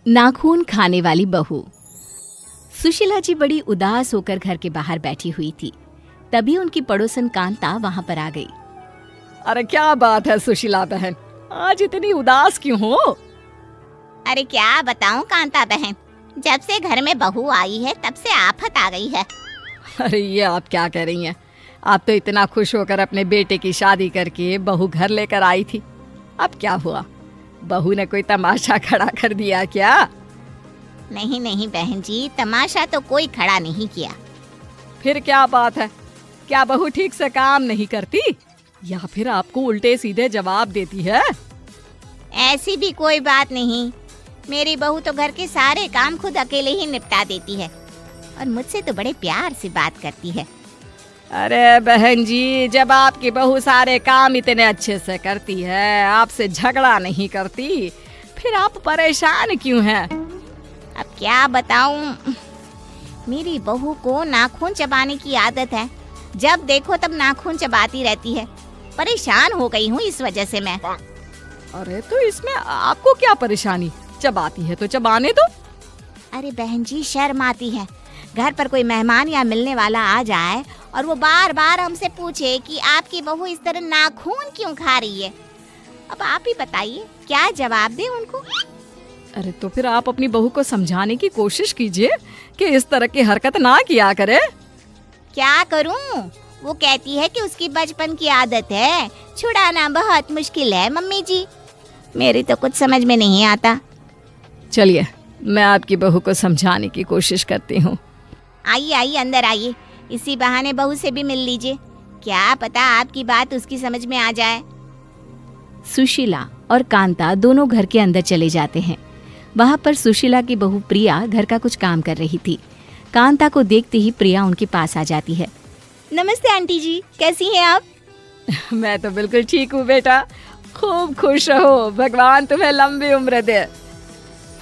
नाखून खाने वाली बहू। सुशीला जी बड़ी उदास होकर घर के बाहर बैठी हुई थी। तभी उनकी पड़ोसन कांता वहां पर आ गई। अरे क्या बात है सुशीला बहन, आज इतनी उदास क्यों हो? अरे क्या बताऊं कांता बहन, जब से घर में बहू आई है तब से आफत आ गई है। अरे ये आप क्या कह रही हैं? आप तो इतना खुश होकर अपने बेटे की शादी करके बहू घर लेकर आई थी। अब क्या हुआ? बहू ने कोई तमाशा खड़ा कर दिया क्या? नहीं नहीं बहन जी, तमाशा तो कोई खड़ा नहीं किया। फिर क्या बात है? क्या बहू ठीक से काम नहीं करती या फिर आपको उल्टे सीधे जवाब देती है? ऐसी भी कोई बात नहीं, मेरी बहू तो घर के सारे काम खुद अकेले ही निपटा देती है और मुझसे तो बड़े प्यार से बात करती है। अरे बहन जी, जब आपकी बहू सारे काम इतने अच्छे से करती है, आपसे झगड़ा नहीं करती, फिर आप परेशान क्यों हैं? अब क्या बताऊं, मेरी बहू को नाखून चबाने की आदत है। जब देखो तब नाखून चबाती रहती है। परेशान हो गई हूँ इस वजह से मैं। अरे तो इसमें आपको क्या परेशानी? चबाती है तो चबाने दो। अरे बहन जी, शर्म आती है। घर पर कोई मेहमान या मिलने वाला आ जाए और वो बार बार हमसे पूछे कि आपकी बहू इस तरह नाखून क्यों खा रही है। अब आप ही बताइए क्या जवाब दें उनको। अरे तो फिर आप अपनी बहू को समझाने की कोशिश कीजिए कि इस तरह की हरकत ना किया करे। क्या करूं? वो कहती है कि उसकी बचपन की आदत है, छुड़ाना बहुत मुश्किल है मम्मी जी। मेरी तो कुछ समझ में नहीं आता। चलिए, मैं आपकी बहू को समझाने की कोशिश करती हूँ। आइए आइए, अंदर आइए, इसी बहाने बहू से भी मिल लीजिए। क्या पता आपकी बात उसकी समझ में आ जाए। सुशीला और कांता दोनों घर के अंदर चले जाते हैं। वहां पर सुशीला की बहू प्रिया घर का कुछ काम कर रही थी। कांता को देखते ही प्रिया उनके पास आ जाती है। नमस्ते आंटी जी, कैसी हैं आप? मैं तो बिल्कुल ठीक हूँ बेटा, खूब खुश रहो, भगवान तुम्हें लंबी उम्र दे।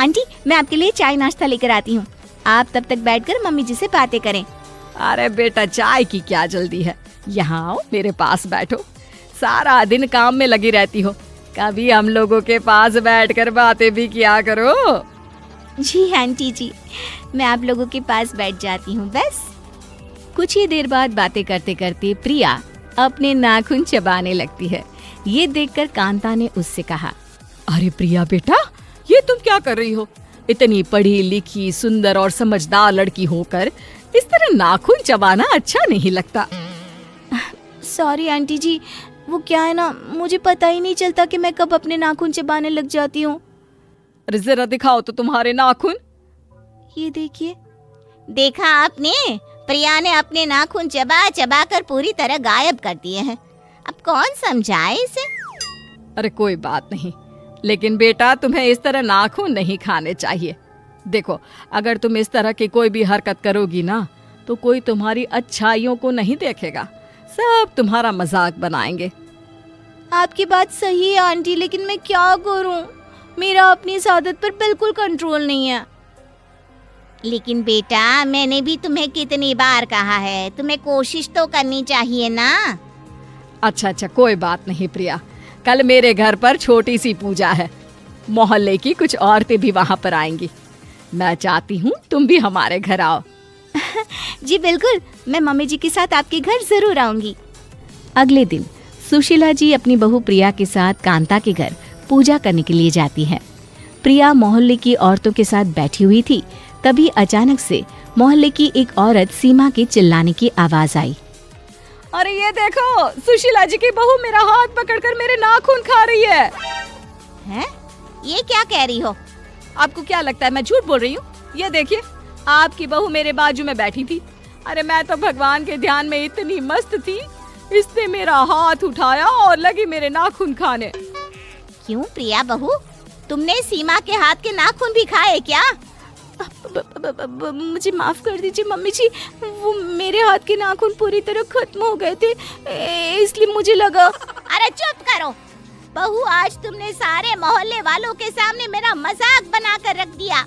आंटी, मैं आपके लिए चाय नाश्ता लेकर आती हूँ, आप तब तक बैठकर मम्मी जी से बातें करें। अरे बेटा, चाय की क्या जल्दी है, यहाँ आओ, मेरे पास बैठो। सारा दिन काम में लगी रहती हो, कभी हम लोगों के पास बैठकर बातें भी किया करो। जी आंटी जी, मैं आप लोगों के पास बैठ जाती हूँ बस। कुछ ही देर बाद बातें करते करते प्रिया अपने नाखून चबाने लगती है। ये देखकर कांता ने उससे कहा, अरे प्रिया बेटा, ये तुम क्या कर रही हो? इतनी पढ़ी लिखी सुंदर और समझदार लड़की होकर इस तरह नाखून चबाना अच्छा नहीं लगता। सॉरी आंटी जी, वो क्या है ना, मुझे पता ही नहीं चलता कि मैं कब अपने नाखून चबाने लग जाती हूँ। अरे जरा दिखाओ तो तुम्हारे नाखून। ये देखिए। देखा आपने, प्रिया ने अपने नाखून चबा चबा कर पूरी तरह गायब कर दिए हैं। अब कौन समझाए इसे? अरे कोई बात नहीं, लेकिन बेटा तुम्हें इस तरह नाखून नहीं खाने चाहिए। देखो, अगर तुम इस तरह की कोई भी हरकत करोगी ना, तो कोई तुम्हारी अच्छाइयों को नहीं देखेगा, सब तुम्हारा मजाक बनाएंगे। आपकी बात सही है आंटी, लेकिन मैं क्या करूं? मेरा अपनी इस आदत पर बिल्कुल कंट्रोल नहीं है। लेकिन बेटा, मैंने भी तुम्हें कितनी बार कहा है, तुम्हें कोशिश तो करनी चाहिए ना। अच्छा, कोई बात नहीं प्रिया, कल मेरे घर पर छोटी सी पूजा है, मोहल्ले की कुछ औरतें भी वहाँ पर आएंगी। मैं चाहती हूँ तुम भी हमारे घर आओ। जी बिल्कुल, मैं मम्मी जी के साथ आपके घर जरूर आऊंगी। अगले दिन सुशीला जी अपनी बहू प्रिया के साथ कांता के घर पूजा करने के लिए जाती है। प्रिया मोहल्ले की औरतों के साथ बैठी हुई थी। तभी अचानक से मोहल्ले की एक औरत सीमा के चिल्लाने की आवाज आई। अरे ये देखो, सुशीला जी की बहू मेरा हाथ पकड़कर मेरे नाखून खा रही है। हैं? ये क्या कह रही हो? आपको क्या लगता है मैं झूठ बोल रही हूँ? ये देखिए, आपकी बहू मेरे बाजू में बैठी थी। अरे मैं तो भगवान के ध्यान में इतनी मस्त थी, इसने मेरा हाथ उठाया और लगी मेरे नाखून खाने। क्यों प्रिया बहू, तुमने सीमा के हाथ के नाखून भी खाए क्या? मुझे माफ कर दीजिए मम्मी जी, वो मेरे हाथ के नाखून पूरी तरह खत्म हो गए थे, इसलिए मुझे लगा। अरे चुप करो बहू, आज तुमने सारे मोहल्ले वालों के सामने मेरा मजाक बनाकर रख दिया।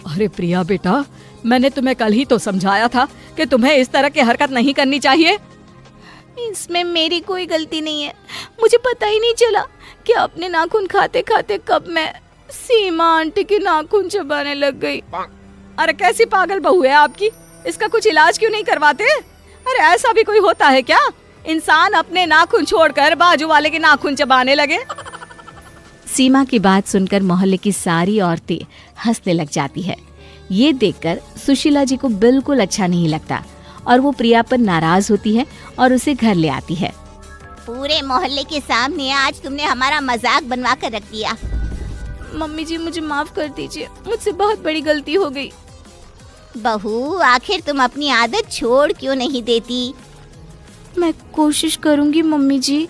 अरे प्रिया बेटा, मैंने तुम्हें कल ही तो समझाया था कि तुम्हें इस तरह की हरकत नहीं करनी चाहिए। इसमें मेरी कोई गलती नहीं है, मुझे पता ही नहीं चला कि अपने नाखून खाते खाते कब मैं सीमा आंटी की नाखून चबाने लग गई। अरे कैसी पागल बहू है आपकी, इसका कुछ इलाज क्यों नहीं करवाते? अरे ऐसा भी कोई होता है क्या, इंसान अपने नाखून छोड़कर बाजू वाले के नाखून चबाने लगे? सीमा की बात सुनकर मोहल्ले की सारी औरतें हंसने लग जाती है। ये देखकर सुशीला जी को बिल्कुल अच्छा नहीं लगता और वो प्रिया पर नाराज होती है और उसे घर ले आती है। पूरे मोहल्ले के सामने आज तुमने हमारा मजाक बनवा कर रख दिया। मम्मी जी मुझे माफ कर दीजिए, मुझसे बहुत बड़ी गलती हो गई। बहू आखिर तुम अपनी आदत छोड़ क्यों नहीं देती? मैं कोशिश करूंगी मम्मी जी।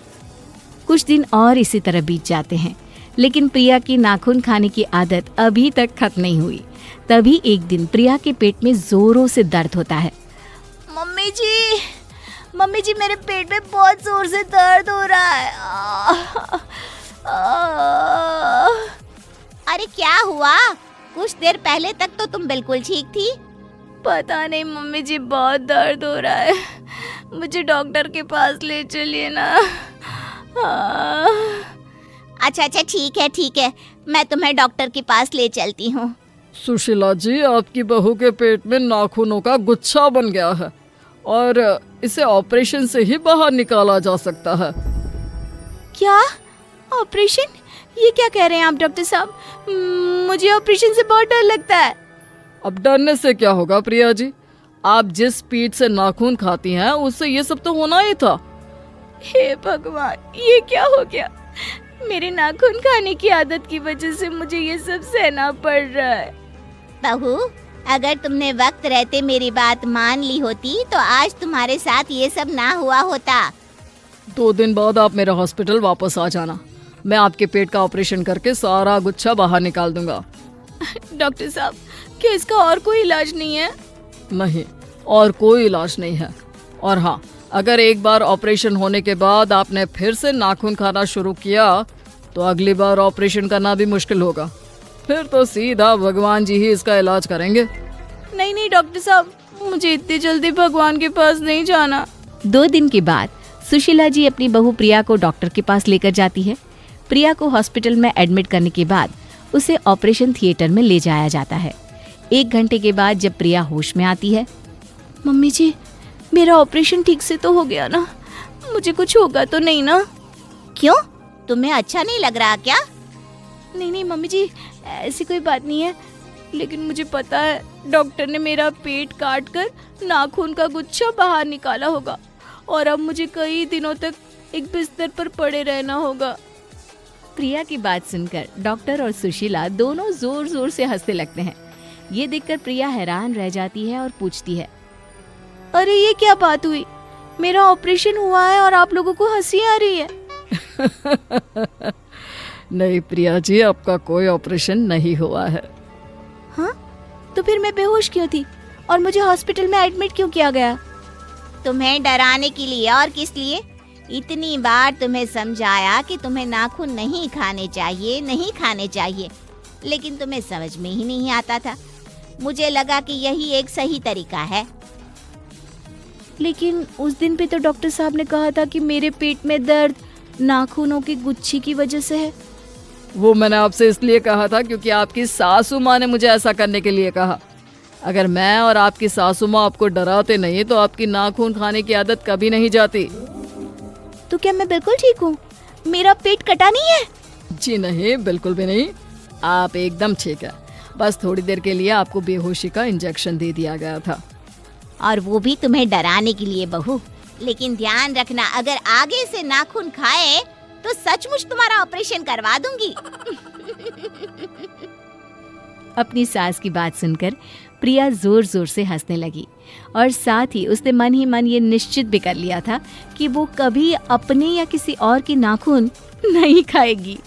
कुछ दिन और इसी तरह बीत जाते हैं, लेकिन प्रिया की नाखून खाने की आदत अभी तक खत्म नहीं हुई। तभी एक दिन प्रिया के पेट में जोरों से दर्द होता है। मम्मी जी मेरे पेट में बहुत जोर से दर्द हो रहा है। अरे क्या हुआ? कुछ देर पहले तक तो तुम बिल्कुल ठीक थी। पता नहीं मम्मी जी, बहुत दर्द हो रहा है, मुझे डॉक्टर के पास ले चलिए ना। अच्छा ठीक है, मैं तुम्हें डॉक्टर के पास ले चलती हूँ। सुशीला जी, आपकी बहू के पेट में नाखूनों का गुच्छा बन गया है और इसे ऑपरेशन से ही बाहर निकाला जा सकता है। क्या ऑपरेशन? ये क्या कह रहे हैं आप डॉक्टर साहब? मुझे ऑपरेशन से बहुत डर लगता है। अब डरने से क्या होगा प्रिया जी, आप जिस स्पीड से नाखून खाती हैं उससे ये सब तो होना ही था। हे भगवान, ये क्या हो गया? मेरे नाखून खाने की आदत की वजह से मुझे ये सब सहना पड़ रहा है। बहू, अगर तुमने वक्त रहते मेरी बात मान ली होती तो आज तुम्हारे साथ ये सब ना हुआ होता। 2 दिन बाद आप मेरे हॉस्पिटल वापस आ जाना, मैं आपके पेट का ऑपरेशन करके सारा गुच्छा बाहर निकाल दूंगा। डॉक्टर साहब, क्या इसका और कोई इलाज नहीं है? नहीं, और कोई इलाज नहीं है। और हाँ, अगर एक बार ऑपरेशन होने के बाद आपने फिर से नाखून खाना शुरू किया तो अगली बार ऑपरेशन करना भी मुश्किल होगा। फिर तो सीधा भगवान जी ही इसका इलाज करेंगे। नहीं डॉक्टर साहब, मुझे इतनी जल्दी भगवान के पास नहीं जाना। 2 दिन के बाद सुशीला जी अपनी बहू प्रिया को डॉक्टर के पास लेकर जाती है। प्रिया को हॉस्पिटल में एडमिट करने के बाद उसे ऑपरेशन थिएटर में ले जाया जाता है। 1 घंटे के बाद जब प्रिया होश में आती है। मम्मी जी, मेरा ऑपरेशन ठीक से तो हो गया ना? मुझे कुछ होगा तो नहीं ना? क्यों, तुम्हें अच्छा नहीं लग रहा क्या? नहीं मम्मी जी, ऐसी कोई बात नहीं है, लेकिन मुझे पता है डॉक्टर ने मेरा पेट काट कर नाखून का गुच्छा बाहर निकाला होगा और अब मुझे कई दिनों तक एक बिस्तर पर पड़े रहना होगा। प्रिया की बात सुनकर डॉक्टर और सुशीला दोनों जोर जोर से हंसने लगते हैं। ये देखकर प्रिया हैरान रह जाती है और पूछती है, अरे ये क्या बात हुई? मेरा ऑपरेशन हुआ है और आप लोगों को हंसी आ रही है। नहीं प्रिया जी, आपका कोई ऑपरेशन नहीं हुआ है। हाँ, तो फिर मैं बेहोश क्यों थी और मुझे हॉस्पिटल में एडमिट क्यों किया गया? तुम्हें डराने के लिए, और किस लिए? इतनी बार तुम्हें समझाया कि तुम्हें नाखून नहीं खाने चाहिए, लेकिन तुम्हें समझ में ही नहीं आता था। मुझे लगा कि यही एक सही तरीका है। लेकिन उस दिन पे तो डॉक्टर साहब ने कहा था कि मेरे पेट में दर्द नाखूनों की गुच्छी की वजह से है। वो मैंने आपसे इसलिए कहा था क्योंकि आपकी सासू माँ ने मुझे ऐसा करने के लिए कहा। अगर मैं और आपकी सासू माँ आपको डराते नहीं तो आपकी नाखून खाने की आदत कभी नहीं जाती। तो क्या मैं बिल्कुल ठीक हूँ? मेरा पेट कटा नहीं है? जी नहीं, बिल्कुल भी नहीं, आप एकदम ठीक है। बस थोड़ी देर के लिए आपको बेहोशी का इंजेक्शन दे दिया गया था। और वो भी तुम्हें डराने के लिए बहू। लेकिन ध्यान रखना, अगर आगे से नाखून खाए तो सचमुच तुम्हारा ऑपरेशन करवा दूंगी। अपनी सास की बात सुनकर प्रिया जोर जोर से हंसने लगी और साथ ही उसने मन ही मन ये निश्चित भी कर लिया था कि वो कभी अपने या किसी और की नाखून नहीं खाएगी।